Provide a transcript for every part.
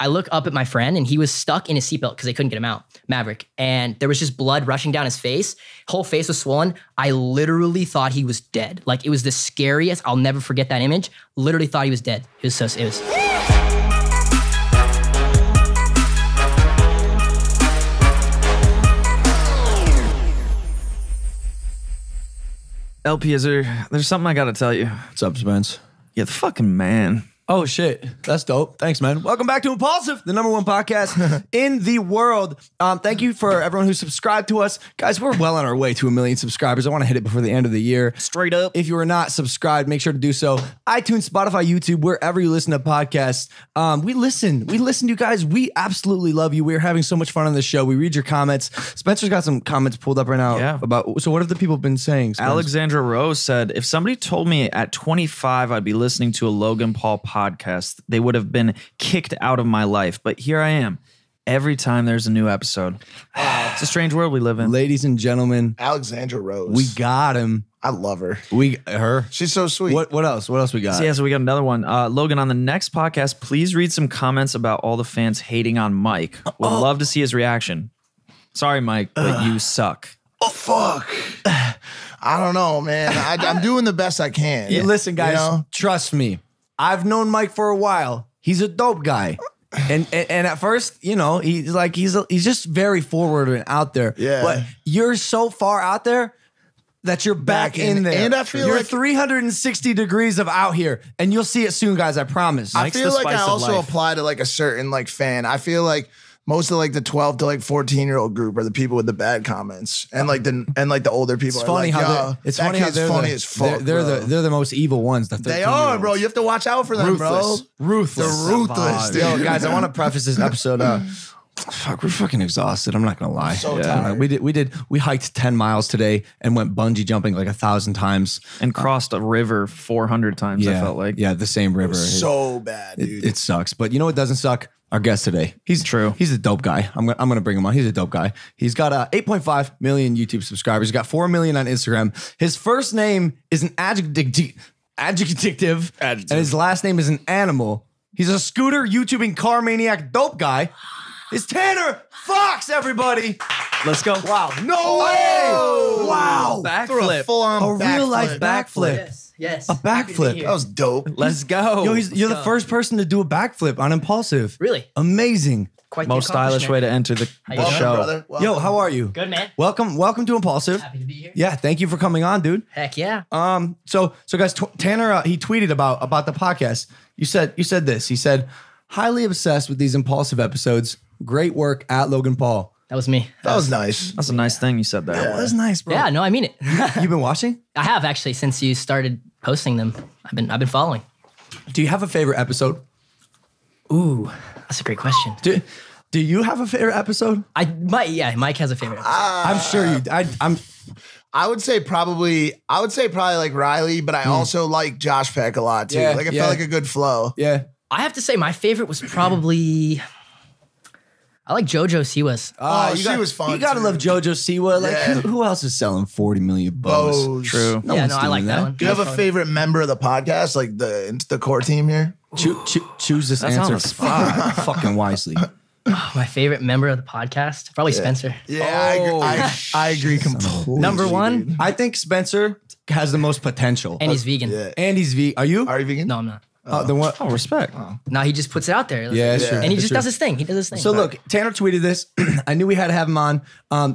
I look up at my friend and he was stuck in his seatbelt because they couldn't get him out, Maverick. And there was just blood rushing down his face. Whole face was swollen. I literally thought he was dead. Like it was the scariest. I'll never forget that image. Literally thought he was dead. It was. LP, there's something I gotta tell you. What's up, Spence? You're the fucking man. Oh, shit. That's dope. Thanks, man. Welcome back to Impulsive, the #1 podcast in the world. Thank you for everyone who subscribed to us. Guys, we're well on our way to 1 million subscribers. I want to hit it before the end of the year. Straight up. If you are not subscribed, make sure to do so. iTunes, Spotify, YouTube, wherever you listen to podcasts. We listen to you guys. We absolutely love you. We're having so much fun on this show. We read your comments. Spencer's got some comments pulled up right now. Yeah. So what have the people been saying, Spence? Alexandra Rose said, if somebody told me at 25 I'd be listening to a Logan Paul podcast, they would have been kicked out of my life. But here I am. Every time there's a new episode. It's a strange world we live in. Ladies and gentlemen, Alexandra Rose. we got him. I love her. Her. She's so sweet. What else? What else we got? So we got another one. Logan, on the next podcast, please read some comments about all the fans hating on Mike. Would love to see his reaction. Sorry, Mike, but you suck. Oh, fuck. I don't know, man. I'm doing the best I can. Yeah. Listen, guys, You know? trust me. I've known Mike for a while. He's a dope guy. And at first, you know, he's just very forward and out there. Yeah. But you're so far out there that you're back in there. And I feel you're like 360 degrees of out here, and you'll see it soon, guys. I promise. I Mike's feel the like I spice of also life. apply to like a certain like fan. I feel like most of like the 12 to like 14-year-old group are the people with the bad comments, and like the older people. It's are funny like, how yo, it's that funny how kid's they're funny the, as fuck. they're the most evil ones. They are, bro. You have to watch out for them, Ruthless. bro. Ruthless. They're ruthless, dude. Yo, guys, I want to preface this episode. Fuck, we're fucking exhausted. I'm not gonna lie. So tired. We hiked 10 miles today and went bungee jumping like 1,000 times And crossed a river 400 times, I felt like. Yeah, the same river. So bad, dude. It sucks. But you know what doesn't suck? Our guest today. He's True. He's a dope guy. I'm gonna bring him on. He's a dope guy. He's got 8.5 million YouTube subscribers. He's got 4 million on Instagram. His first name is an adjective, and his last name is an animal. He's a scooter YouTubing car maniac dope guy. It's Tanner Fox, everybody. Let's go. Wow. No way. Wow. Backflip. Full-on A real life backflip. Yes. A backflip. That was dope. Let's go. Yo, you're the first person to do a backflip on Impulsive. Really? Amazing. Quite the Most stylish way to enter the you Welcome, show. brother. Welcome. Yo, how are you? Good, man. Welcome to Impulsive. Happy to be here. Yeah, thank you for coming on, dude. Heck yeah. So guys, Tanner, he tweeted about the podcast. You said this. He said, highly obsessed with these Impulsive episodes. Great work at Logan Paul. That was me. That was nice. That's a nice thing you said there. That was nice, bro. Yeah, no, I mean it. You been watching? I have actually since you started posting them. I've been following. Do you have a favorite episode? Ooh, that's a great question. Do you have a favorite episode? Mike has a favorite episode. I'm sure you. I would say probably like Riley, but I also like Josh Peck a lot too. Yeah, Like it yeah. felt like a good flow. Yeah. I have to say my favorite was probably I like JoJo Siwa's. She was fun. You gotta too. love JoJo Siwa. Like Yeah. who else is selling 40 million bows? Bows. True. No Yeah, one's no, I doing like that one. Do you have a favorite member of the podcast, like the core team here? Choose this That's on answer the spot. fucking wisely. My favorite member of the podcast, probably Spencer. Yeah, I agree completely. Number one, dude. I think Spencer has the most potential. and he's vegan. Yeah. And he's Are you? Are you vegan? No, I'm not. Then what? Oh, respect. No, he just puts it out there. Yeah, it's true. And he It's just true. does his thing. He does his thing. So look, Tanner tweeted this. I knew we had to have him on.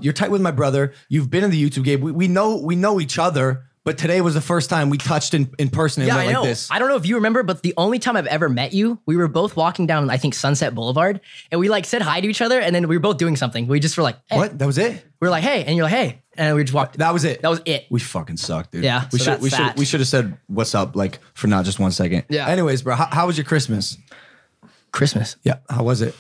You're tight with my brother. You've been in the YouTube game. We know each other, but today was the first time we touched in person and yeah, went I know. like this. I don't know if you remember, but the only time I've ever met you, we were both walking down, I think, Sunset Boulevard, and we like said hi to each other, and then we were both doing something. We just were like, hey. What? That was it? We were like, hey, and you're like, hey, and we just walked. That was it. That was it. We fucking suck, dude. Yeah, We so should that's we should that. we should have said what's up like for not just 1 second. Yeah. Anyways, bro, how was your Christmas? Christmas. Yeah. How was it?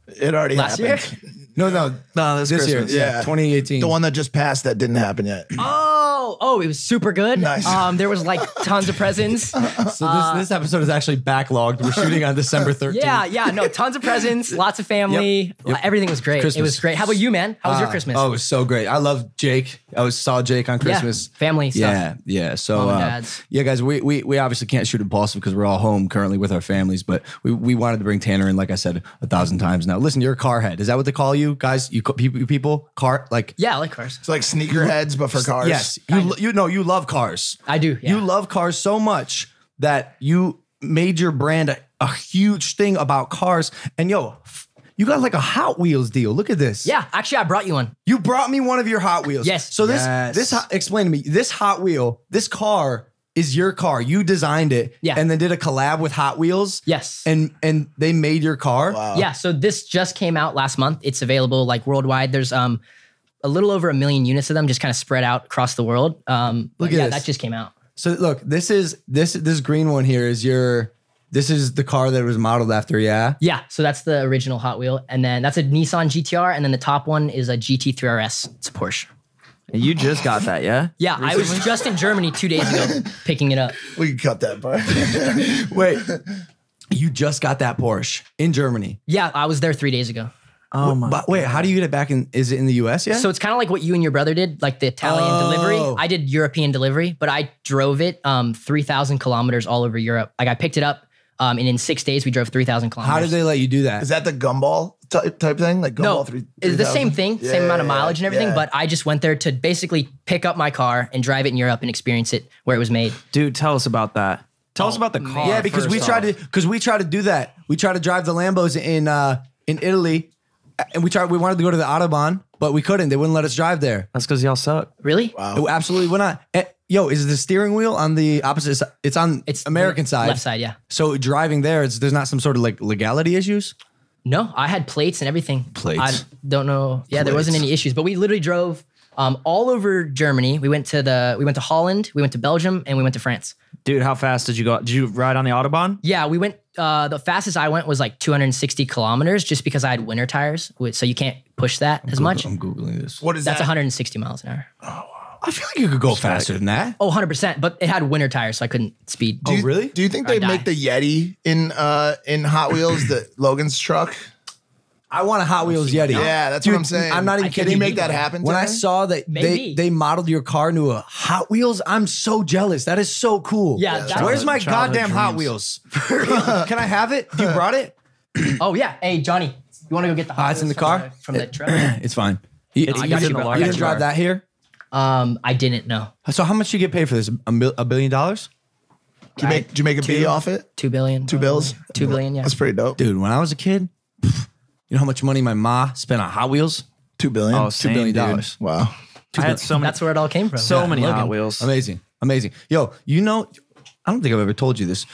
It already Last happened. year? No, No, this this year. Christmas. Yeah. 2018. The one that just passed that didn't happen yet. Oh, it was super good. Nice. There was like tons of presents. So this episode is actually backlogged. We're shooting on December 13th. No, tons of presents, lots of family. Yep. Everything was great. Christmas. It was great. How about you, man? How was your Christmas? Oh, it was so great. I love Jake. I saw Jake on Christmas. Family stuff. Yeah. So, Mom and dads. yeah, guys, we obviously can't shoot Impulsive because we're all home currently with our families, but we wanted to bring Tanner in, like I said 1,000 times now. Listen, you're a car head. Is that what they call you guys? You people car like? Yeah, I like cars. It's like sneakerheads, but for cars. Yes, you love cars. I do. Yeah. You love cars so much that you made your brand a huge thing about cars. And you got like a Hot Wheels deal. Look at this. Yeah, actually, I brought you one. You brought me one of your Hot Wheels. Yes. So explain to me. This Hot Wheel, this car is your car. You designed it. Yeah. And then did a collab with Hot Wheels. Yes. And they made your car. Wow. Yeah, so this just came out last month. It's available like worldwide. There's a little over 1 million units of them just kind of spread out across the world. Look at yeah, this. that just came out. So look, this green one here is this is the car that it was modeled after, yeah? Yeah, so that's the original Hot Wheel. And then that's a Nissan GTR. And then the top one is a GT3 RS. It's a Porsche. You just got that, yeah? Yeah, I was just in Germany 2 days ago picking it up. We can cut that part. Wait, you just got that Porsche in Germany. Yeah, I was there 3 days ago. Oh my! But wait, how do you get it back in? Is it in the US yet? So it's kind of like what you and your brother did, like the Italian delivery. I did European delivery, but I drove it 3,000 kilometers all over Europe. Like I picked it up and in 6 days we drove 3,000 kilometers. How did they let you do that? Is that the gumball type thing? Like No, gumball 3? it's the same thing, same amount of mileage and everything, yeah. but I just went there to basically pick up my car and drive it in Europe and experience it where it was made. Dude, tell us about that. Tell us about the car. Yeah, because we tried to do that. We tried to drive the Lambos in Italy, and we wanted to go to the Autobahn, but we couldn't. They wouldn't let us drive there. That's because y'all suck. Really? It absolutely would not. Is the steering wheel on the opposite side? It's on American side. Left side, yeah. So driving there, there's not some sort of like legality issues? No, I had plates and everything. Plates. I don't know. Yeah, there wasn't any issues, but we literally drove all over Germany. We went to Holland, we went to Belgium, and we went to France. Dude, how fast did you go? Did you ride on the Autobahn? Yeah, we went, the fastest I went was like 260 kilometers just because I had winter tires. So you can't push that as much. I'm Googling this. What is That's that? 160 miles an hour. I feel like you could go faster than that. Oh, 100%. But it had winter tires, so I couldn't speed. Oh, really? Do you think they die. make the Yeti in Hot Wheels, the Logan's truck? I want a Hot Wheels Yeti. Yeah, that's Dude, what I'm saying. I'm not even Can kidding. you make that happen? When I Tanner? saw that Maybe. they modeled your car into a Hot Wheels, I'm so jealous. That is so cool. Yeah, that's- Where's my Childhood goddamn Hot dreams. Wheels? Can I have it? You brought it? Oh, yeah. Hey, Johnny, you want to go get the Hot it's in Wheels the car? from the truck? It's fine. You It's didn't in the large drive car. that here? I didn't know. So how much you get paid for this? $1 billion? Did you make a B off it? 2 billion. 2 bills? 2 billion, yeah. That's pretty dope. Dude, when I was a kid, you know how much money my ma spent on Hot Wheels? 2 billion? Oh, $2 same, billion. dude. Wow. I had so many, That's where it all came from. so many Logan. Hot Wheels. Amazing. Yo, I don't think I've ever told you this.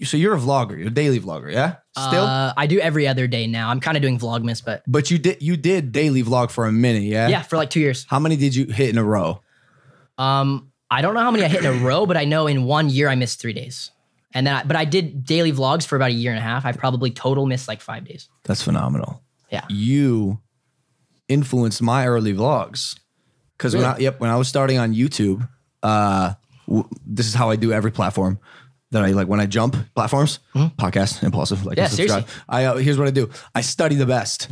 So you're a vlogger, you're a daily vlogger, yeah? Still? I do every other day now. I'm kind of doing Vlogmas, but But you did daily vlog for a minute, yeah? yeah, for like 2 years. How many did you hit in a row? I don't know how many I hit in a row, but I know in 1 year I missed 3 days. And then, but I did daily vlogs for about a year and a half. I probably total missed like 5 days. That's phenomenal. Yeah. You influenced my early vlogs. Because when I was starting on YouTube, this is how I do every platform that I like when I jump platforms, podcast, impulsive, like Yeah, and subscribe. Here's what I do. I study the best.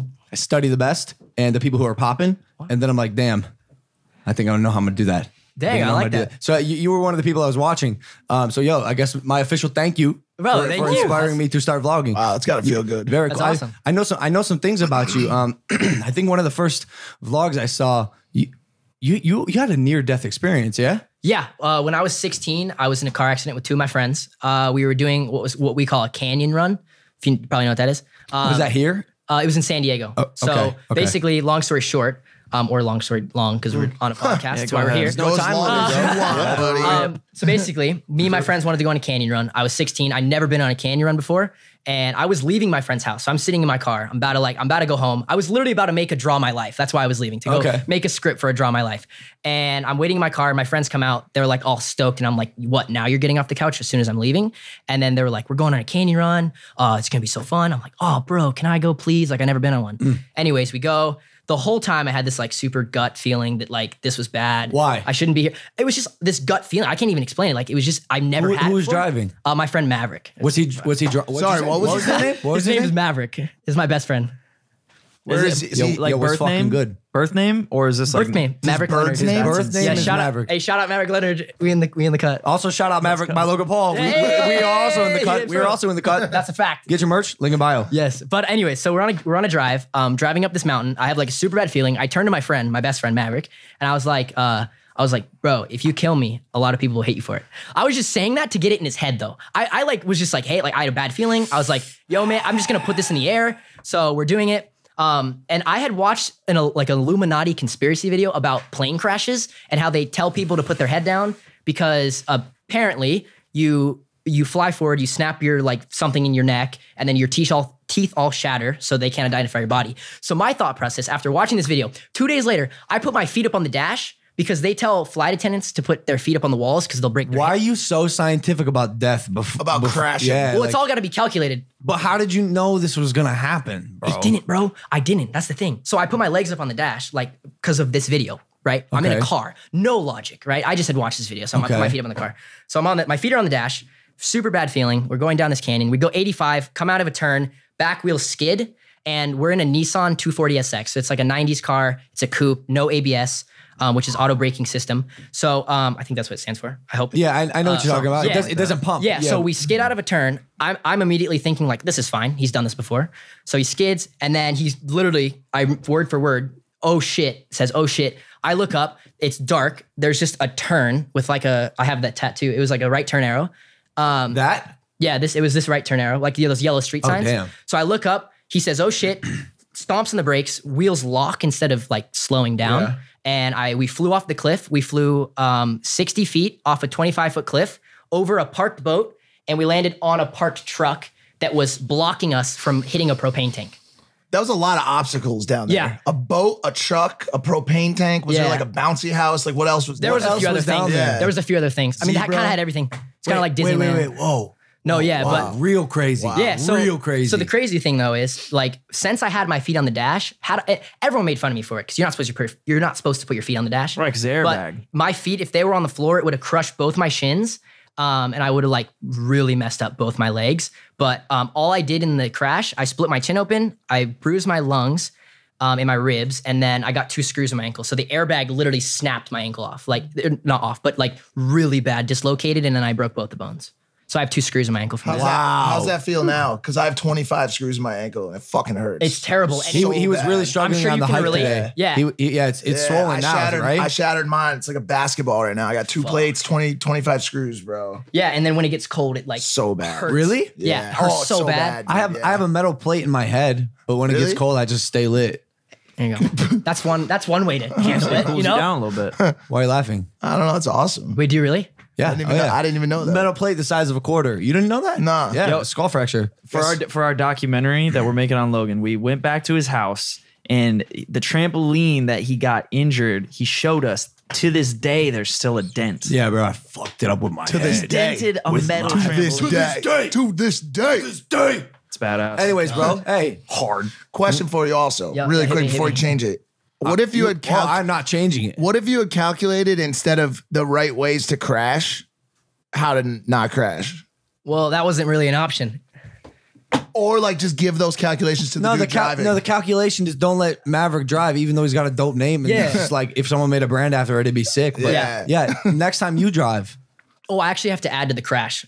And the people who are popping. And then I'm like, damn, I think I know how I'm gonna do that. Dang, I like that. So you were one of the people I was watching. So I guess my official thank you Bro, for thank you. inspiring me to start vlogging. Wow, it's got to feel good. Very That's cool. awesome. I know some things about you. I think one of the first vlogs I saw, you had a near death experience, yeah? Yeah. When I was 16, I was in a car accident with 2 of my friends. We were doing what we call a canyon run. If you probably know what that is. Was that here? It was in San Diego. So okay. basically, long story short, or long story long, because we're on a podcast. That's go why we're ahead. here. There's Go as long as you want, buddy. So basically, me and my friends wanted to go on a canyon run. I was 16. I'd never been on a canyon run before. and I was leaving my friend's house. So I'm sitting in my car. I'm about to go home. I was literally about to make a Draw My Life. That's why I was leaving, to go make a script for a Draw My Life. And I'm waiting in my car. My friends come out. They're like all stoked. And I'm like, what, now you're getting off the couch as soon as I'm leaving? And then they were like, we're going on a canyon run. It's going to be so fun. I'm like, oh, bro, can I go please? Like, I never been on one. Anyways, we go. The whole time I had this like super gut feeling that like this was bad. Why? I shouldn't be here. It was just this gut feeling. I can't even explain it. Like it was just, I've never had it Who was before. driving? My friend Maverick. Was he? Sorry, what was his name? His name is Maverick. Is my best friend. Where is he? Like birth name? Good. Birth name? Or is this like Birth name. Maverick Leonard. bird's name? Birth name is shout Maverick. Hey, shout out Maverick Leonard. We in the cut. Also, shout out Maverick by Logan Paul. Hey! We are also in the cut. Yeah, We are also in the cut. That's a fact. Get your merch. Link in bio. Yes, but anyway, so we're on a drive, driving up this mountain. I have like a super bad feeling. I turned to my friend, my best friend Maverick, and I was like, bro, if you kill me, a lot of people will hate you for it. I was just saying that to get it in his head, though. I like was just like, hey, like I had a bad feeling. I was like, yo, man, I'm just gonna put this in the air. So we're doing it. And I had watched an Illuminati conspiracy video about plane crashes and how they tell people to put their head down because apparently you fly forward, you snap your like something in your neck, and then your teeth all shatter, so they can't identify your body. So my thought process after watching this video, 2 days later, I put my feet up on the dash because they tell flight attendants to put their feet up on the walls because they'll break their Why are head. you so scientific about death? About crashing? Yeah. Well, it's all got to be calculated. But how did you know this was gonna happen, bro? It didn't, bro. I didn't. That's the thing. So I put my legs up on the dash, like, because of this video, right? I'm in a Okay. car. No logic, right? I just had watched this video, so I'm gonna put my feet up on the car. So my feet are on the dash. Super bad feeling. We're going down this canyon. We go 85, come out of a turn, back wheel skid, and we're in a Nissan 240 SX. So it's like a 90s car. It's a coupe, no ABS, which is auto braking system. So I think that's what it stands for. I hope. Yeah, I know what you're talking about. yeah. It doesn't pump. Yeah, so we skid out of a turn. I'm immediately thinking like, this is fine. He's done this before. So he skids, and then he's literally, word for word, oh shit, says, oh shit. I look up, it's dark. There's just a turn with like I have that tattoo. It was like a right turn arrow. That? Yeah, it was this right turn arrow, like those yellow street signs. Damn. So I look up, he says, oh shit, stomps on the brakes, wheels lock instead of like slowing down. Yeah. And we flew off the cliff. We flew 60 feet off a 25-foot cliff over a parked boat, and we landed on a parked truck that was blocking us from hitting a propane tank. That was a lot of obstacles down there. Yeah. A boat, a truck, a propane tank. Was there Yeah. like a bouncy house? Like what else was There was a else few other was down things. there? There was a few other things. I mean, that Zebra? kind of had everything. It's kind of like Disneyland. Wait. Whoa. No, yeah, Wow. but Real crazy. yeah, so real crazy. So the crazy thing though is like since I had my feet on the dash, everyone made fun of me for it because you're not supposed to put your feet on the dash, Right, 'cause the But airbag. my feet, if they were on the floor, it would have crushed both my shins, and I would have like really messed up both my legs. But all I did in the crash, I split my chin open, I bruised my lungs. In my ribs, and then I got 2 screws in my ankle. So the airbag literally snapped my ankle off, like not off, but like really bad, dislocated, and then I broke both the bones. So I have 2 screws in my ankle from this. How's that feel now? Because I have 25 screws in my ankle and it fucking hurts. It's terrible. And he was bad. really I'm struggling sure on you the can hike relate. today. Yeah. It's swollen I now, shattered, right? I shattered mine. It's like a basketball right now. I got 2 plates, 25 screws, bro. Yeah, and then when it gets cold, it like So bad. hurts. Really? Yeah, it hurts it's so bad. I have a metal plate in my head, but when it Really? gets cold, I just stay lit. There you go. That's one way to cancel it. Cools You know? down a little bit. Why are you laughing? I don't know. It's awesome. Wait, do you really? Yeah. I didn't even know that. Metal plate the size of a quarter. You didn't know that? Nah. Yeah. Yo, skull fracture. For our documentary that we're making on Logan, we went back to his house, and the trampoline that he got injured, he showed us. To this day, there's still a dent. Yeah, bro. I fucked it up with my To this head. day. Dented a With metal my- This trampoline. day. To this day. It's badass. Anyways, bro. Hey. hard. Question for you also, Yeah, really hit quick me, hit before me. you change it. What if you had Well, I'm not changing it. What if you had calculated instead of the right ways to crash, how to not crash? Well, that wasn't really an option. Or like just give those calculations to the dude driving. the calculation is don't let Maverick drive, even though he's got a dope name. And Yeah. it's just like if someone made a brand after it, it'd be sick. But Yeah. next time you drive. Oh, I actually have to add to the crash.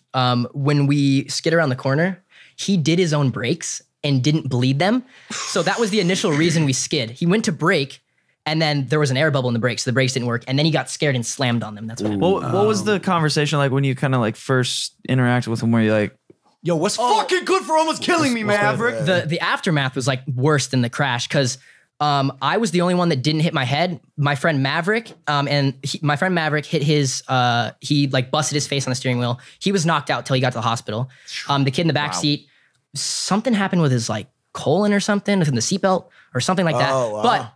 When we skid around the corner, he did his own brakes and didn't bleed them. So that was the initial reason we skid. He went to brake, and then there was an air bubble in the brakes, so the brakes didn't work. And then he got scared and slammed on them. That's what happened. What was the conversation like when you kind of like first interacted with him? Where you're like, Yo, what's fucking good for almost killing me, Maverick? The aftermath was like worse than the crash because I was the only one that didn't hit my head. My friend Maverick, my friend Maverick hit his. He like busted his face on the steering wheel. He was knocked out till he got to the hospital. The kid in the back seat something happened with his like colon or something within the seatbelt or something like that. Oh, wow. But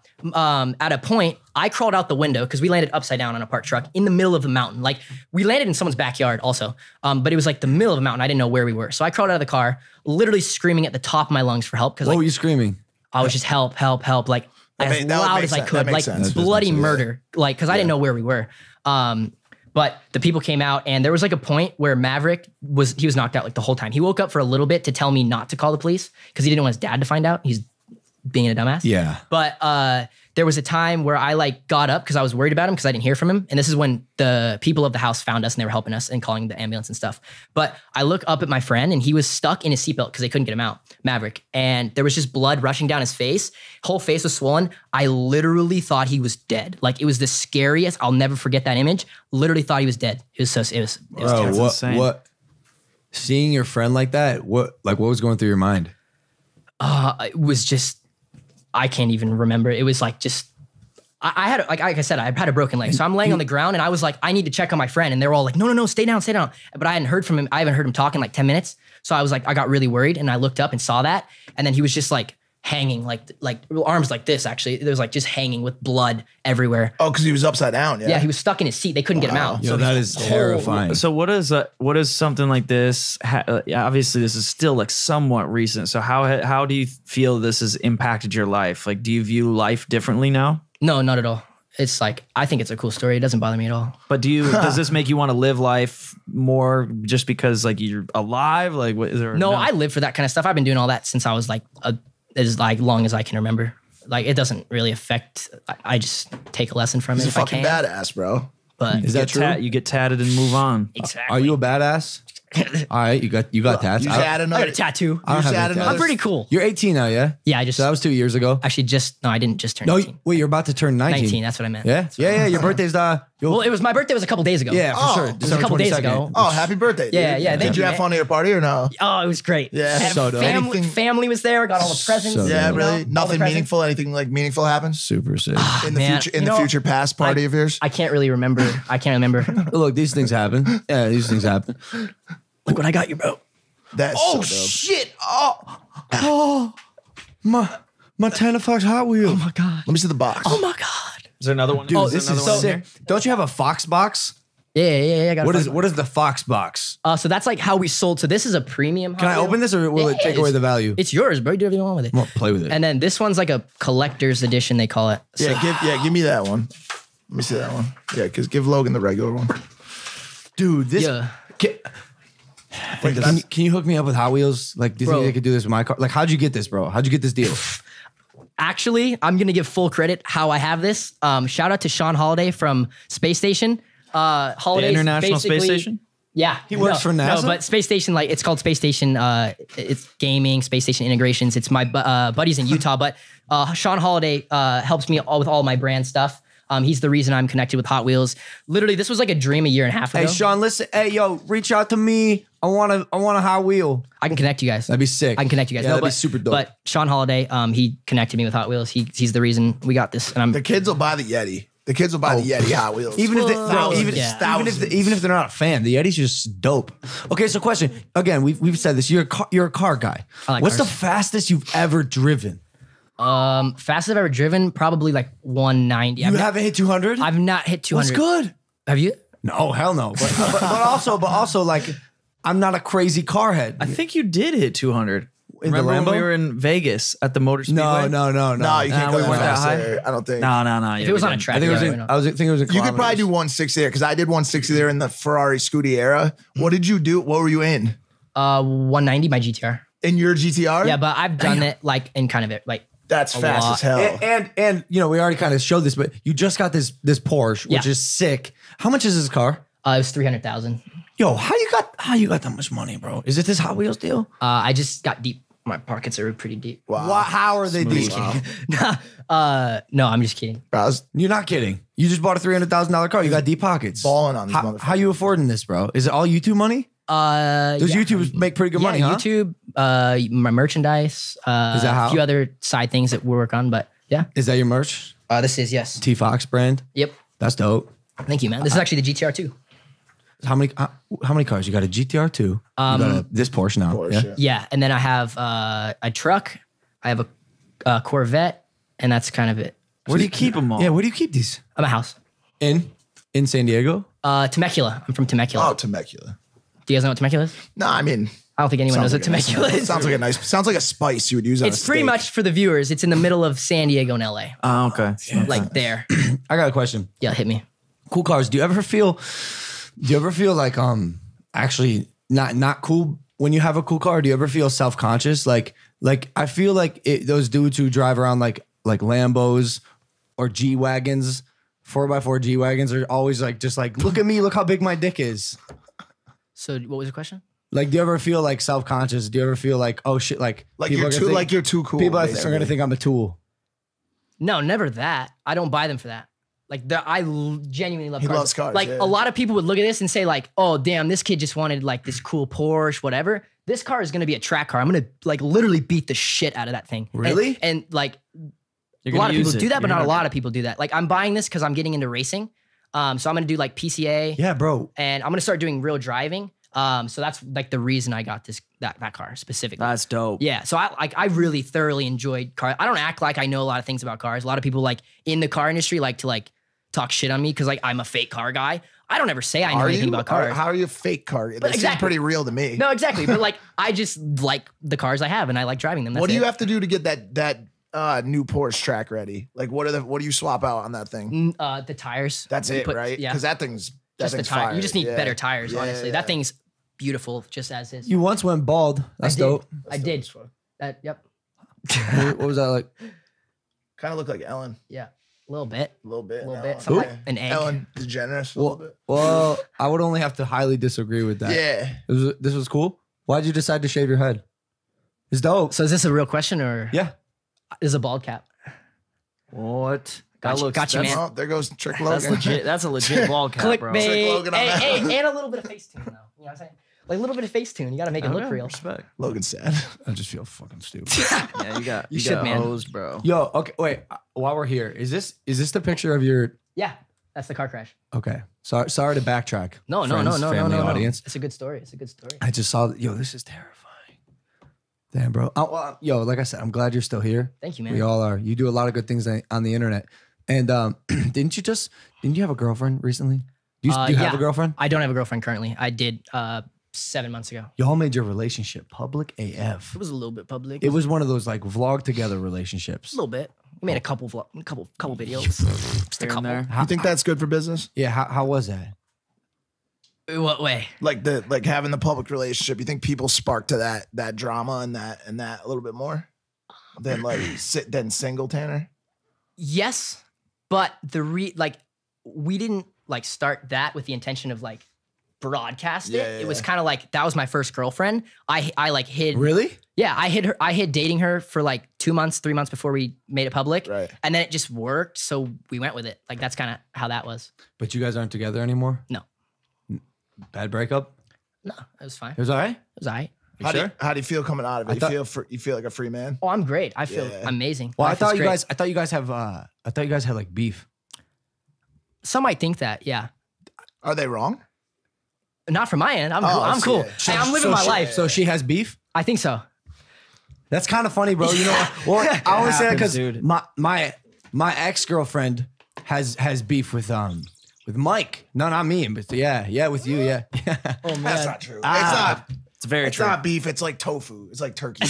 at a point, I crawled out the window because we landed upside down on a parked truck in the middle of the mountain. Like we landed in someone's backyard also, but it was like the middle of the mountain. I didn't know where we were. So I crawled out of the car, literally screaming at the top of my lungs for help. Because What like, were you screaming? I was just help, help, help. Like as that would loud make as I sense. could, That makes like sense. bloody That makes sense, murder. Like, cause I didn't know where we were. But the people came out and there was like a point where Maverick he was knocked out like the whole time. He woke up for a little bit to tell me not to call the police because he didn't want his dad to find out. He's being a dumbass. Yeah. But there was a time where I like got up because I was worried about him because I didn't hear from him. And this is when the people of the house found us and they were helping us and calling the ambulance and stuff. But I look up at my friend and he was stuck in his seatbelt because they couldn't get him out, Maverick. And there was just blood rushing down his face. Whole face was swollen. I literally thought he was dead. Like it was the scariest. I'll never forget that image. Literally thought he was dead. It was Bro, terrible. insane. what? Seeing your friend like that, what was going through your mind? It was just, I can't even remember. It was like just, I had, like I said, I had a broken leg. So I'm laying on the ground and I was like, I need to check on my friend. And they were all like, no, stay down. But I hadn't heard from him. I haven't heard him talk in like 10 minutes. So I was like, I got really worried and I looked up and saw that. And then he was just like hanging, like arms like this actually. There was like just hanging with blood everywhere. Oh, because he was upside down. Yeah, he was stuck in his seat. They couldn't get him out. Yo, that is terrifying. So what is something like this? Obviously, this is still like somewhat recent. So how do you feel this has impacted your life? Like, do you view life differently now? No, not at all. It's like, I think it's a cool story. It doesn't bother me at all. But does this make you want to live life more just because like you're alive? Like, what is there? No, I live for that kind of stuff. I've been doing all that since I was like as like long as I can remember. Like it doesn't really affect. I just take a lesson from He's it a if I fucking can. badass, bro. But Is that true? You get tatted and move on. exactly. Are you a badass? All right, you got tats. You just add I another. got a tattoo. I don't you have just any add tats. another. I'm pretty cool. You're 18 now, yeah? Yeah, I just So that was 2 years ago. actually I didn't just turn No, 18. wait, you're about to turn 19. 19, that's what I meant. Yeah, yeah. Your birthday's Well, it was my birthday was a couple days ago. yeah, for Oh, sure. it was a couple days ago. Oh, happy birthday! Dude. Yeah, yeah, Did thank you you, have man. fun at your party or no? Oh, it was great. Yeah. And So dope. family was there. Got all the presents. So Yeah, dope. really. All the Nothing presents. meaningful. Anything like meaningful happens Super sick. in the Man, future. In you the know, future past party of yours. I can't really remember. I can't remember. Look, these things happen. Yeah, these things happen. Look what I got you, bro. That's Oh so dope. shit! Oh, my Tanner Fox Hot Wheel. Oh my god. Let me see the box. Oh my god. Is there another one? Dude, Is there this another is one in sick. here? Don't you have a Fox box? Yeah. I got What is the Fox box? So that's like how we sold. So this is a premium. Can I open this or will it take away the value? It's yours, bro. Do whatever you want with it. I'm gonna play with it. And then this one's like a collector's edition, they call it. So Give me that one. Let me see that one. Yeah, because give Logan the regular one. Dude, this. Yeah. Can you hook me up with Hot Wheels? Like, do you Bro. think they could do this with my car? Like, how'd you get this, bro? How'd you get this deal? Actually, I'm gonna give full credit how I have this. Shout out to Sean Holiday from Space Station. The Holiday's International Space basically- Station? Yeah, he works for NASA? No, but Space Station, like it's called Space Station. It's gaming, Space Station integrations. It's my buddies in Utah, but Sean Holiday helps me with all my brand stuff. He's the reason I'm connected with Hot Wheels. Literally, this was like a dream a year and a half ago. Hey, Sean, listen. Hey, yo, reach out to me. I want a Hot Wheel. I can connect you guys. That'd be sick. I can connect you guys. Yeah, that'd be super dope. But Sean Holiday, he connected me with Hot Wheels. He's the reason we got this. And I'm The kids will buy the Yeti. The kids will buy the Yeti Hot Wheels. Even if they, Thousands. Yeah. even if they're not a fan, the Yeti's just dope. Okay, so question again. We've said this. You're a car guy. I like What's cars. the fastest you've ever driven? fastest I've ever driven, probably like 190. You haven't hit 200. I've not hit 200. What's good? Have you? No, hell no. But also, like, I'm not a crazy car head. I think you did hit 200. In the Remember when Lambo? we were in Vegas at the Motor Speedway? No. No, you can't we go that weren't that fast high? there. I don't think. No. If it was on a track, I think it was yeah, in. why not? I was thinking it was in. You could probably do kilometers. 160 there because I did 160 there in the Ferrari Scooty era. What did you do? What were you in? 190 my GTR. In your GTR? Yeah, but I've done it like in kind of it like That's a fast lot. as hell. And you know we already kind of showed this, but you just got this Porsche, which Yeah. is sick. How much is this car? it was 300,000. Yo, how you got that much money, bro? Is it this Hot Wheels deal? I just got deep. My pockets are pretty deep. Wow. How are they deep? No, I'm just kidding. I was You're not kidding. You just bought a $300,000 car. You got deep pockets. balling on these How motherfuckers. you affording this, bro? Is it all YouTube money? Those Yeah. YouTubers make pretty good Yeah, money, huh? YouTube, my merchandise, Is that how? a few other side things that we work on, but yeah. Is that your merch? This is, yes. T Fox brand. Yep. That's dope. Thank you, man. This is actually the GTR too. How many cars? You got a GTR 2. You got this Porsche now. Porsche, Yeah. Yeah, and then I have a truck. I have a Corvette, and that's kind of it. Where do you keep them all? Yeah, where do you keep these? I'm a house. In San Diego? Temecula. I'm from Temecula. Oh, Temecula. Do you guys know what Temecula is? No, I mean, I don't think anyone knows sounds what like a Temecula nice- is. sounds like a spice you would use on It's a pretty steak. much for the viewers. It's in the middle of San Diego and LA. Oh, okay. Like there. I got a question. Yeah, hit me. Cool cars. Do you ever feel like actually not cool when you have a cool car? Do you ever feel self-conscious? Like I feel like those dudes who drive around like Lambos or G-Wagons, 4x4 G-Wagons are always like, just like, look at me, look how big my dick is. So what was the question? Like, do you ever feel like self-conscious? Do you ever feel like, oh shit, like people are gonna think- you're too cool. people are basically. gonna think I'm a tool. No, never that. I don't buy them for that. Like genuinely love He cars. loves cars, Like yeah. a lot of people would look at this and say like, oh damn, this kid just wanted like this cool Porsche, whatever. This car is gonna be a track car. I'm gonna like literally beat the shit out of that thing. Really? And like You're a lot gonna of people use it. do that, but You're not a gonna- lot of people do that. Like I'm buying this because I'm getting into racing. So I'm gonna do like PCA Yeah, bro. and I'm gonna start doing real driving. So that's like the reason I got that car specifically. That's dope. Yeah, so I really thoroughly enjoyed cars. I don't act like I know a lot of things about cars. A lot of people like in the car industry like to like talk shit on me because like I'm a fake car guy. I don't ever say I know Are anything you? about cars. How are you a fake car? That seems exactly. pretty real to me. No, exactly. But like I just like the cars I have and I like driving them. That's What do you it. have to do to get that new Porsche track ready? Like, what do you swap out on that thing? The tires. That's You it, put- right? Yeah. Because that thing's Just the thing's tire. fire. You just need Yeah. better tires, Yeah, honestly. yeah. That thing's beautiful just as is. You once went bald. That's I did. dope. I did. Yep. What was that like? Kind of look like Ellen Yeah. A little bit. a little bit. A little Ellen. bit. Something like an egg. Ellen DeGeneres. A little bit. Well, I would only have to highly disagree with that. Yeah. This was cool. Why'd you decide to shave your head? It's dope. So is this a real question or Yeah. is it a bald cap? What? Gotcha, that's- man. Oh, there goes Trick That's Logan. legit. That's a legit ball cap, bro. Clickbait. Trick Logan on that. Hey, and a little bit of Facetune though. You know what I'm saying? Like a little bit of Facetune. You got to make it look Okay, real. Respect. Logan's sad. I just feel fucking stupid. Yeah, you got You should, got man. hosed, bro. Yo, okay, wait. While we're here, is this the picture of your? Yeah, that's the car crash. Okay, sorry to backtrack. No, Friends, family, audience. It's a good story. It's a good story. I just saw. Yo, this is terrifying. Damn, bro. Yo, like I said, I'm glad you're still here. Thank you, man. We all are. You do a lot of good things on the internet. And didn't you have a girlfriend recently? Do you have yeah. a girlfriend? I don't have a girlfriend currently. I did 7 months ago. Y'all made your relationship public AF. It was a little bit public. It was one of those like vlog together relationships. a little bit. We made a couple videos. Just a Here and couple. there. You think that's good for business? Yeah, how was that? In what way? Like having the public relationship. You think people spark to that drama and that a little bit more than than single Tanner? Yes, but we didn't like start that with the intention of like broadcast it. Yeah, It was yeah. kind of like that was my first girlfriend. I like hid. Really? Yeah, I hid dating her for like 2 months, 3 months before we made it public. Right. And then it just worked, so we went with it. Like that's kind of how that was. But you guys aren't together anymore? No. Bad breakup? No, it was fine. It was all right? It was all right. How do you feel coming out of it? thought- You feel like a free man? Oh, I'm great. I feel Yeah. amazing. Well, Life is great. I thought you guys had like beef. Some might think that, yeah. Are they wrong? Not from my end. I'm Oh, cool. I'm I see cool. it. Hey, I'm living my life. So she has beef? I think so. That's kind of funny, bro. You know, well, I always say that happens, because dude. my ex-girlfriend has beef with Mike. No, not me, but yeah, with you, yeah. Oh man. That's not true. It's very It's true. not beef. It's like tofu. It's like turkey.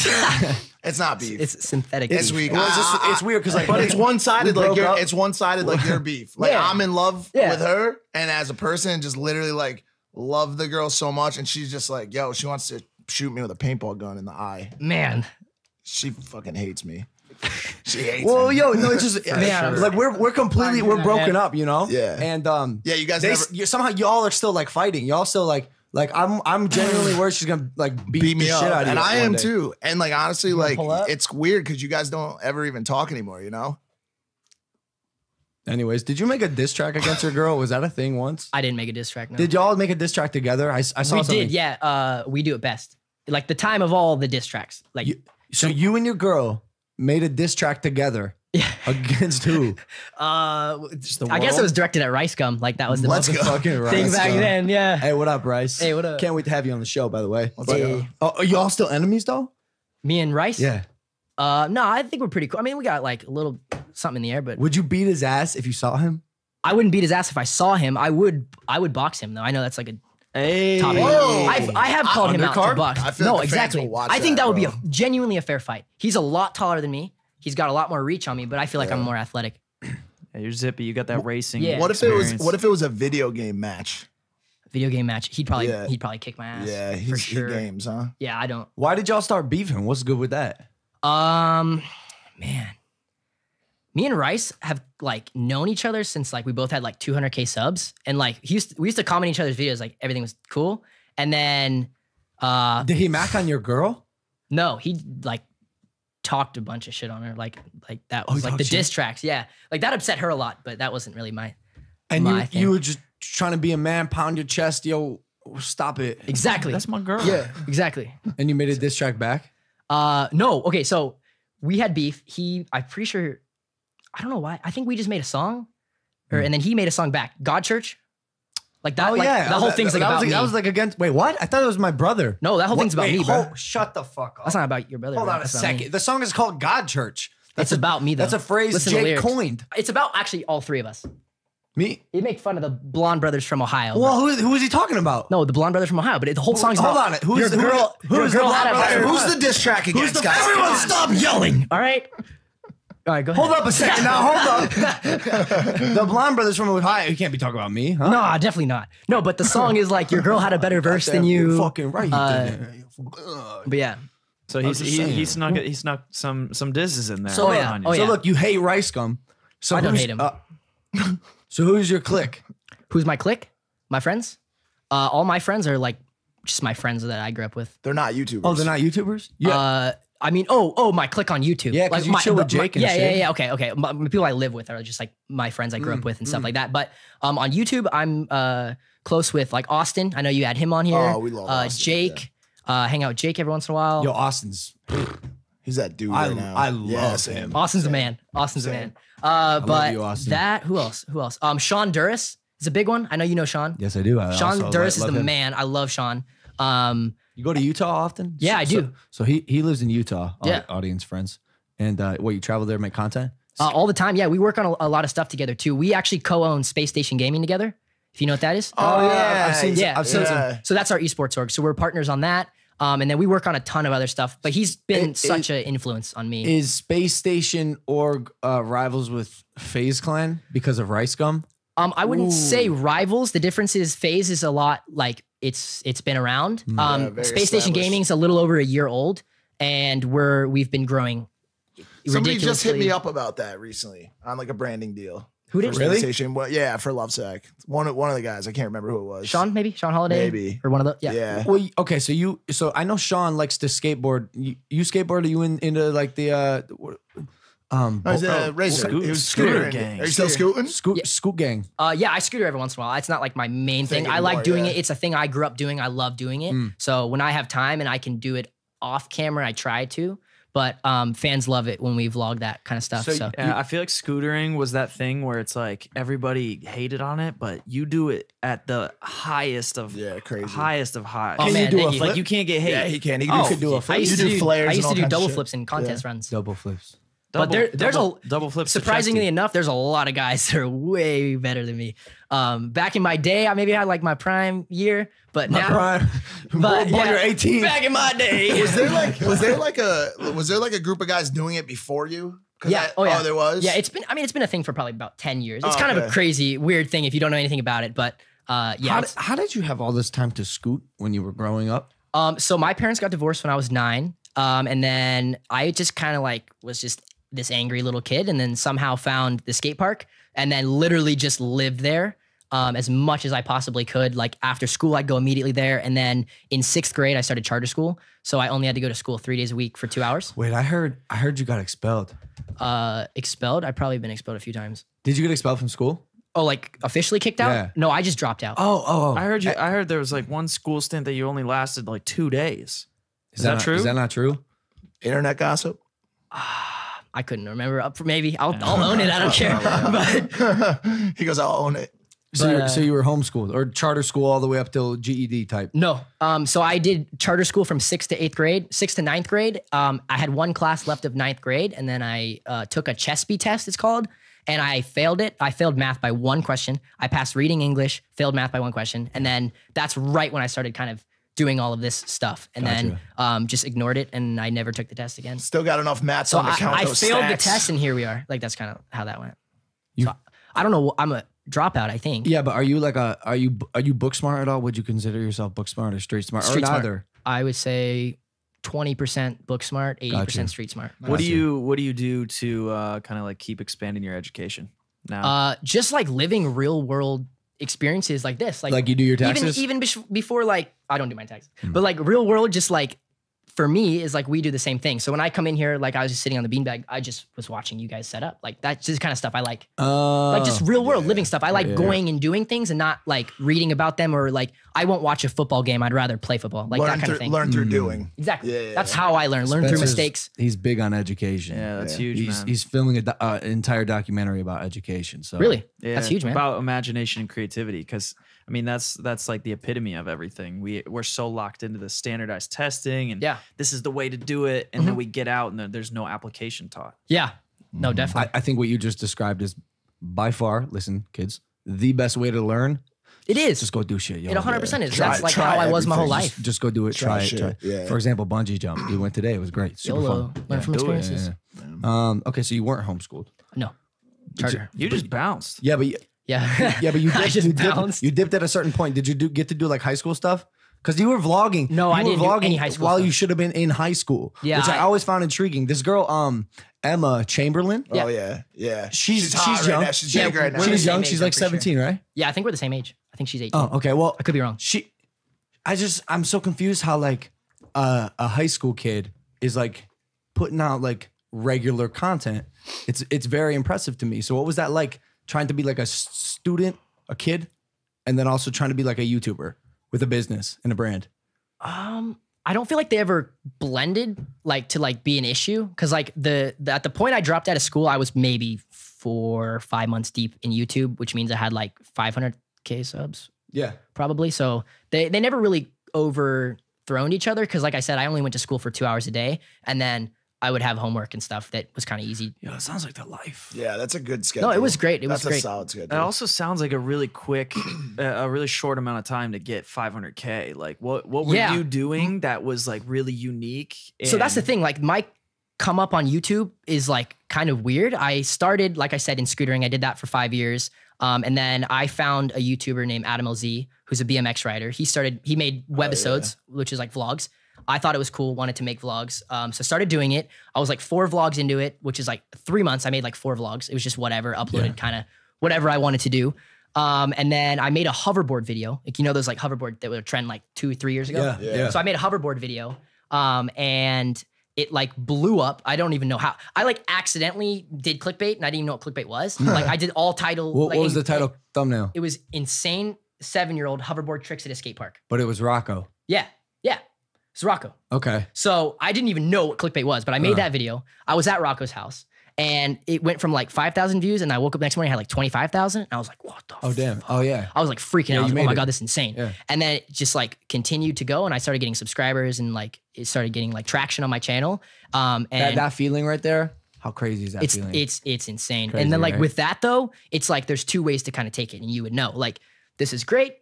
It's not beef. It's synthetic. It's beef. weak. Well, it's weird because like, But it's one sided. We Like broke your, up. it's one sided. Like your beef. Like Yeah. I'm in love Yeah. with her, and as a person, just literally like love the girl so much, and she's just like, yo, she wants to shoot me with a paintball gun in the eye. Man. She fucking hates me. She hates Well, me. yo, no, it's just Man, like we're completely we're broken up, you know. Yeah. And Yeah, you guys somehow y'all are still like fighting. Y'all still like I'm genuinely worried she's gonna like beat me the up, shit out of you. and I one am day. too. And like honestly, like pull up? it's weird because you guys don't ever even talk anymore. You know? Anyways, did you make a diss track against your girl? Was that a thing once? I didn't make a diss track. No. Did y'all make a diss track together? I saw we something. did, yeah. We do it best. Like the time of all the diss tracks. Like So you and your girl made a diss track together Yeah. Against who? I guess it was directed at Rice Gum. Like that was the Let's go. Fucking thing Rice back Gum. then. Yeah. Hey, what up, Rice? Hey, what up? Can't wait to have you on the show, by the way. Hey. Oh, are y'all still enemies though? Me and Rice? Yeah. No, I think we're pretty cool. I mean, we got like a little something in the air, but Would you beat his ass if you saw him? I wouldn't beat his ass if I saw him. I would box him though. I know that's like a Hey. topic. Whoa. I have called him out to Undercard? box. I feel No, like the fans exactly. will watch I think that would be bro. genuinely a fair fight. He's a lot taller than me. He's got a lot more reach on me, but I feel like I'm more athletic. Yeah, you're zippy. You got that racing. Yeah. What if it was? experience. What if it was a video game match? Video game match. He'd probably Yeah. kick my ass. Yeah, for he sure. games, huh? Yeah, I don't. Why did y'all start beefing? What's good with that? Man, me and Rice have like known each other since like we both had like 200K subs, and like we used to comment each other's videos, like everything was cool. And then, Did he mac on your girl? no, he like talked a bunch of shit on her, like that Oh, was he like the talked diss shit? tracks. Yeah, like that upset her a lot, but that wasn't really my And my thing. you were just trying to be a man, pound your chest, yo, stop it. Exactly. That's my girl. Yeah, exactly. And you made a diss track back? No, okay, so we had beef. I'm pretty sure, I don't know why. I think we just made a song, and then he made a song back. God Church, like that. Oh like, yeah. the whole thing's like that about was, me. That was like against, wait, what? I thought it was my brother. No, that whole thing's about Wait, me, bro. Shut the fuck up. That's not about your brother. Hold bro. on a That's about me. second. The song is called God Church. It's about me, though. That's a phrase Listen to Jake lyrics. coined. It's about actually all three of us. Me? You make fun of the blonde brothers from Ohio. bro. Well, who is he talking about? No, the blonde brothers from Ohio, but the whole song's Hold about on it. Who's your girl. who's your the girl blonde had a brother? better- Who's the diss track against, guys? Everyone stop yelling. All right. All right, go ahead. Hold up a second. Now, hold up. The blonde brothers from Ohio. You can't be talking about me, huh? No, definitely not. No, but the song is like your girl had a better verse than you. You're fucking right. But yeah. So just saying. he snuck some disses in there. So, yeah. on you. Oh, So yeah. look, you hate Rice Gum. So I don't who's- hate him. So who's your clique? Who's my clique? My friends? All my friends are like just my friends that I grew up with. They're not YouTubers. Oh, they're not YouTubers? Yeah. I mean, my click on YouTube. Yeah, 'cause you chill with Jake and yeah, shit. yeah. Okay. My people I live with are just like my friends I grew up with and stuff like that. But on YouTube, I'm close with like Austin. I know you had him on here. Oh, we love Austin, Jake. Hang out with Jake every once in a while. Yo, Austin's. He's that dude I- right now. I love same. him. Austin's a man. Austin's a Same. man. But you, Austin. who else? Sean Duras is a big one. I know you know Sean. Yes, I do. I Sean also Duras is love the him. man. I love Sean. You go to Utah often? Yeah, I do. So he lives in Utah. Yeah. Audience friends. And you travel there, make content? All the time. Yeah, we work on a lot of stuff together too. We actually co-own Space Station Gaming together. If you know what that is. Oh, yeah. I've seen Yeah. I've seen some. Yeah. So that's our esports org. So we're partners on that. And then we work on a ton of other stuff. But he's been such an influence on me. Is Space Station org rivals with FaZe Clan because of Rice Gum? I wouldn't say rivals. The difference is FaZe is a lot like it's been around. very Space Station established. Gaming's a little over a year old, and we've been growing. Somebody just hit me ridiculously. up about that recently on like a branding deal. Who did? For Space Station. Well, yeah, for Lovesac. One of the guys. I can't remember who it was. Sean, maybe Sean Holiday, Maybe. or one of the yeah. Yeah. Well, okay, so I know Sean likes to skateboard. You skateboard? Are you into like the Oh, he's a racer. Scoot- He was Scooter scooting. gang. Are you still scooting? Scoot Gang? Yeah, I scooter every once in a while. It's not like my main thing. Thing I like anymore, doing yeah. it. It's a thing I grew up doing. I love doing it. So when I have time and I can do it off camera, I try to. But fans love it when we vlog that kind of stuff. So, Yeah, I feel like scootering was that thing where it's like everybody hated on it, but you do it at the highest of crazy. highest of high. Oh, man, do thank a you. flip? Like you can't get hate. Yeah, he can. He Oh, could do a flip. I used You to do do, flares I and used all to do kinds of double shit. flips in contest runs. Double flips. But there's double flips. to surprisingly chesty. enough, there's a lot of guys that are way better than me. Back in my day, I maybe had like my prime year, but now, But you're 18. Back in my day, Was there like a group of guys doing it before you? 'Cause yeah, oh, there was. Yeah, it's been a thing for probably about 10 years. It's Oh, kind of a okay. crazy, weird thing if you don't know anything about it. But yeah, it's- How did you have all this time to scoot when you were growing up? so my parents got divorced when I was 9. And then I just kind of like was just this angry little kid, and then somehow found the skate park, and then literally just lived there as much as I possibly could. Like after school, I'd go immediately there, and then in 6th grade, I started charter school, so I only had to go to school 3 days a week for 2 hours. Wait, I heard you got expelled. Expelled? I've probably been expelled a few times. Did you get expelled from school? Oh, like officially kicked out? Yeah. No, I just dropped out. Oh. I heard there was like one school stint that you only lasted like 2 days. Is that true? Is that not true? Internet gossip. I couldn't remember. Up for maybe I'll own it. I don't care. But He goes, I'll own it. So you were homeschooled or charter school all the way up till GED type? no. So I did charter school from 6th to 8th grade, 6th to 9th grade. I had one class left of 9th grade, and then I took a CHESP test, it's called, and I failed it. I failed math by one question. I passed reading English, failed math by one question, and then that's right when I started kind of doing all of this stuff, and then just ignored it, and I never took the test again. Still got enough maths So on to count I those failed the stats. test, and here we are. Like that's kind of how that went. So I don't know. I'm a dropout, I think. Yeah, but are you like are you book smart at all? Would you consider yourself book smart or street smart Street or smart. neither? I would say 20% book smart, 80% Gotcha. street smart. What do you do to kind of like keep expanding your education now? Just like living real world experiences like this. Like you do your taxes? Even before, like, I don't do my taxes, but like real world, just like, for me is like, we do the same thing. So when I come in here, like I was just sitting on the beanbag, I just was watching you guys set up. Like that's just kind of stuff I like. Like just real world living stuff. I like going and doing things and not like reading about them, or like I won't watch a football game. I'd rather play football. Like that kind of thing. Learn through doing. Exactly. Yeah. That's how I learn. Learn through Spencer's- mistakes. He's big on education. yeah, that's huge, man. He's filming an entire documentary about education. So Really? Yeah, That's huge, man. About imagination and creativity, because I mean that's like the epitome of everything. We're so locked into the standardized testing, and Yeah. this is the way to do it, and then we get out and there's no application taught. Yeah. No, definitely. I think what you just described is by far, listen, kids, the best way to learn. It is. Just go do shit. Yo. It 100% is. Try- That's like try how I was my whole everything. life. Just go do it. Try it. shit. Try. Yeah. For example, bungee jump. We went today. It was great. Super YOLO. fun. Learn from do it. experiences. Okay, so you weren't homeschooled. No. Charter. You just bounced. Yeah, but Yeah. yeah, but you I dipped, just you, dipped, bounced. you dipped at a certain point. Did you get to do like high school stuff? Because you were vlogging. No, you I were didn't do vlogging any high school while stuff. you should have been in high school. Yeah, which I I- always found intriguing. This girl, Emma Chamberlain. Oh yeah, yeah. She's hot right young. now. She's big right now. we're the She's same young. age, She's I'm like pretty sure. 17, right? Yeah, I think we're the same age. I think she's 18. Oh, okay. Well, I could be wrong. I'm so confused how like a high school kid is like putting out like regular content. It's very impressive to me. So what was that like trying to be like a student, a kid, and then also trying to be like a YouTuber with a business and a brand? I don't feel like they ever blended like to like be an issue, because like at the point I dropped out of school, I was maybe 4 or 5 months deep in YouTube, which means I had like 500K subs Yeah. probably. So they never really overthrown each other, because like I said, I only went to school for 2 hours a day, and then I would have homework and stuff that was kind of easy. Yeah, it sounds like the life. Yeah, that's a good schedule. No, it was great. It was That's great. a solid schedule. That also sounds like a really quick, a really short amount of time to get 500K. Like, what were Yeah. you doing that was like really unique? So that's the and- thing. Like my come up on YouTube is like kind of weird. I started, like I said, in scootering. I did that for 5 years. And then I found a YouTuber named Adam LZ, who's a BMX rider. He made webisodes, which is like vlogs. I thought it was cool, wanted to make vlogs. So started doing it. I was like 4 vlogs into it, which is like 3 months. I made like 4 vlogs. It was just whatever, uploaded kind of whatever I wanted to do. And then I made a hoverboard video. Like, you know, those like hoverboard that were trend like 2 or 3 years ago. Yeah. So I made a hoverboard video. And it like blew up. I don't even know how. I like accidentally did clickbait and I didn't even know what clickbait was. Like I did all title. What like, was the title thumbnail? It was insane 7-year-old hoverboard tricks at a skate park. But it was Rocco. Yeah. It's Rocco. Okay. So I didn't even know what clickbait was, but I made that video. I was at Rocco's house and it went from like 5,000 views, and I woke up next morning, I had like 25,000. And I was like, what the Oh, damn. fuck? Oh, yeah. I was like freaking out. I was you like, oh made my it. God, this is insane. Yeah. And then it just like continued to go, and I started getting subscribers, and like it started getting like traction on my channel. And That feeling right there, how crazy is that feeling? it's insane. Crazy, and then like right? with that though, it's like there's 2 ways to kind of take it, and you would know like this is great,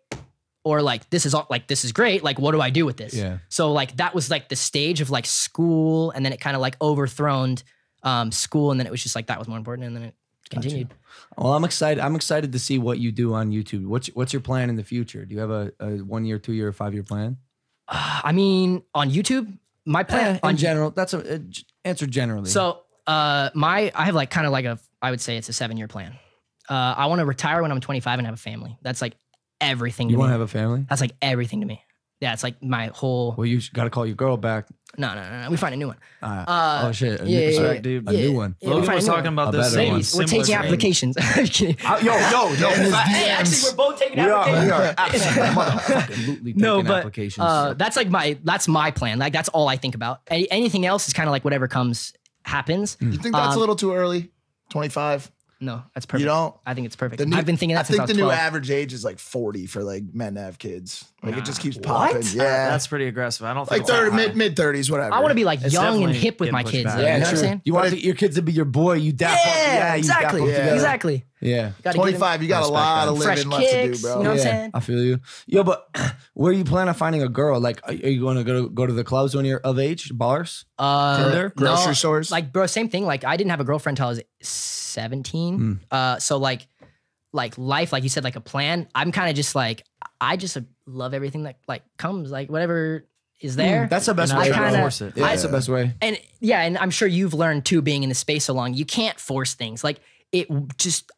or like this is all like this is great. Like what do I do with this? Yeah. So like that was like the stage of like school, and then it kind of like overthrown school, and then it was just like that was more important, and then it continued. Well, I'm excited. I'm excited to see what you do on YouTube. What's your plan in the future? Do you have a 1 year, 2 year, 5 year plan? I mean, on YouTube, my plan In general, that's a answer generally. So I have like kind of like I would say it's a 7-year plan. I want to retire when I'm 25 and have a family. That's like everything to you me. want to have a family? That's like everything to me. Yeah, it's like my whole. Well, you got to call your girl back. No. We find a new one. Oh shit! yeah, dude. A new one. Yeah, we Logan find was a new talking one. about A this. better same- one. Ladies, we're similar taking thing. applications. I'm kidding. Yo, Hey, actually, we're both taking applications. we are absolutely Absolutely No, taking but applications. that's my plan. Like that's all I think about. Anything else is kind of like whatever comes happens. You think that's a little too early? 25? No, that's perfect. You don't? I think it's perfect. I've been thinking that since I was the new 12. average age is like 40 for like men to have kids. Like it just keeps What? popping. Yeah. That's pretty aggressive. I don't like think 30, mid 30s, whatever. I want to be like It's young and definitely hip with my getting kids. pushed back. You know Yeah, what I'm true. saying? You want your kids to be your boy. You dap up. Yeah, You exactly. dap up together. Exactly. Yeah. Gotta 25, you got a Respect lot that. of Fresh living left to kicks, do, bro. you know what I'm Yeah, saying? I feel you. Yo, but where you plan on finding a girl? Like, are you going to go to the clubs when you're of age? Bars? No, Grocery stores? Like, bro, same thing. Like, I didn't have a girlfriend until I was 17. So like life, like you said, like a plan. I'm kind of just like, I just love everything that like comes, like whatever is there. That's the best And way. I kinda- bro. force it. Yeah, that's the best way. And yeah, and I'm sure you've learned too, being in the space so long, you can't force things. Like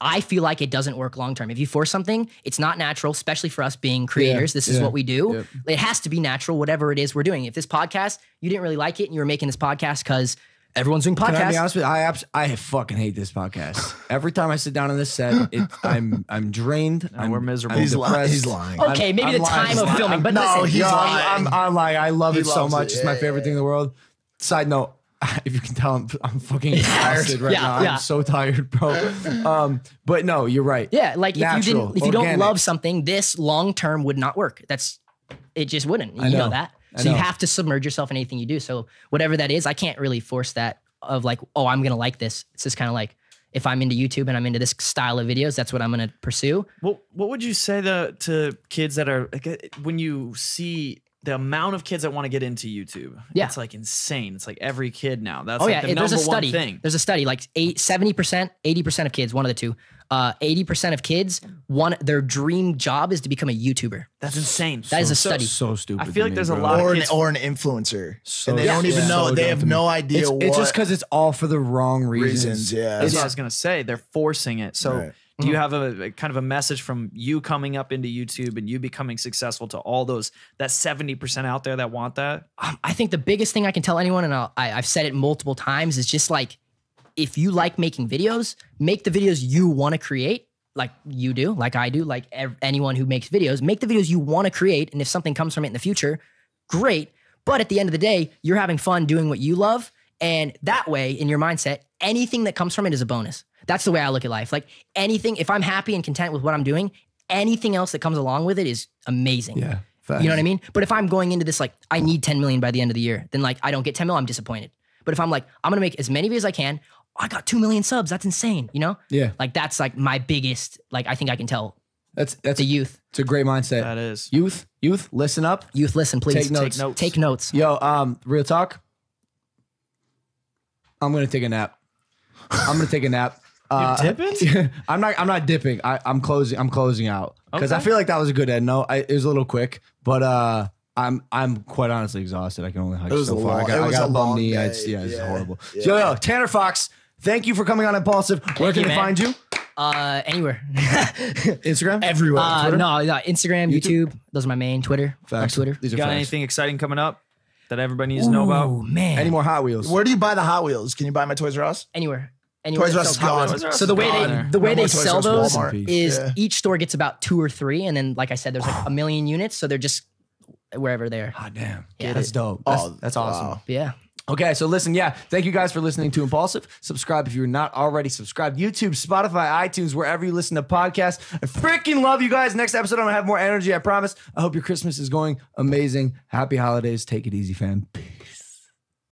I feel like it doesn't work long term. If you force something, it's not natural, especially for us being creators. This is yeah, what we do. yep. It has to be natural, whatever it is we're doing. If this podcast, you didn't really like it and you were making this podcast because everyone's doing Can I be podcasts. honest with you? I fucking hate this podcast. Every time I sit down on this set, I'm drained. we're miserable. I'm He's lying. depressed. He's lying. Okay, maybe I'm the lying. time of filming, but No, listen, he's Yo, lying. I'm lying. I love He it so loves much. it. It's my Yeah, favorite thing in the world. Side note, if you can tell, I'm fucking exhausted right Yeah, now. yeah. I'm so tired, bro. But no, you're right. yeah, like Natural, if you don't organic. love something, this long term would not work. It just wouldn't. You know. know that. I So you know. have to submerge yourself in anything you do. So whatever that is, I can't really force that of like, oh, I'm gonna like this. It's just kind of like if I'm into YouTube and I'm into this style of videos, that's what I'm gonna pursue. What would you say to kids that are like, when you see the amount of kids that want to get into YouTube? Yeah. It's like insane. It's like every kid now. That's Oh like yeah, the there's a number one study. thing. There's a study like 70%, 80% of kids, one of the two. 80% of kids their dream job is to become a YouTuber. That's insane. That is a study. So stupid. I feel to like me, there's a bro. lot of Or kids. an influencer. So And they don't even yeah. know. So They dumb have to me. no idea It's what. just because it's all for the wrong reasons. Yeah. That's what I was gonna say. They're forcing it. So Right. do you have a kind of a message from you coming up into YouTube and you becoming successful to all that 70% out there that want that? I think the biggest thing I can tell anyone, and I've said it multiple times, is just like, if you like making videos, make the videos you want to create, like you do, like I do, like anyone who makes videos, make the videos you want to create. And if something comes from it in the future, great. But at the end of the day, you're having fun doing what you love. And that way, in your mindset, anything that comes from it is a bonus. That's the way I look at life. Like anything, if I'm happy and content with what I'm doing, anything else that comes along with it is amazing. Yeah. You know what I mean? But if I'm going into this like, I need 10 million by the end of the year, then like I don't get 10 million, I'm disappointed. But if I'm like, I'm gonna make as many videos as I can, I got 2 million subs, that's insane, you know? Yeah. Like that's like my biggest, like I think I can tell That's the youth. it's a great mindset. That is. Youth, listen up. Youth, listen, please. Take notes. Take notes. Yo, real talk. I'm gonna take a nap. Dipping? I'm not dipping. I'm closing out because I Okay. feel like that was a good end note. It was a little quick, but I'm quite honestly exhausted. I can only hike It was so a far. long- I it was got a a bum long knee. day. It's Yeah. horrible. Yeah. Yo, Tanner Fox, thank you for coming on Impulsive. Where can you, they man. find you? Anywhere. Instagram? everywhere. Twitter? No, Instagram, YouTube. Those are my main. Twitter. On Facts. Twitter. These are Got facts. anything exciting coming up that everybody needs to know Oh about? man. Any more Hot Wheels? Where do you buy the Hot Wheels? Can you buy my Toys R Us? Anywhere. Toys that R Us sells is Hot gone. Wheels. Toys R Us So the is way gone. they No more they Toys R sell Us, those Walmart. is Yeah. each store gets about 2 or 3, and then like I said, there's like 1 million units, so they're just wherever they are. God damn. Yeah. That's dope. That's awesome. wow. But yeah. Okay, so listen, thank you guys for listening to Impulsive. Subscribe if you're not already subscribed. YouTube, Spotify, iTunes, wherever you listen to podcasts. I freaking love you guys. Next episode, I'm going to have more energy, I promise. I hope your Christmas is going amazing. Happy holidays. Take it easy, fam. Peace.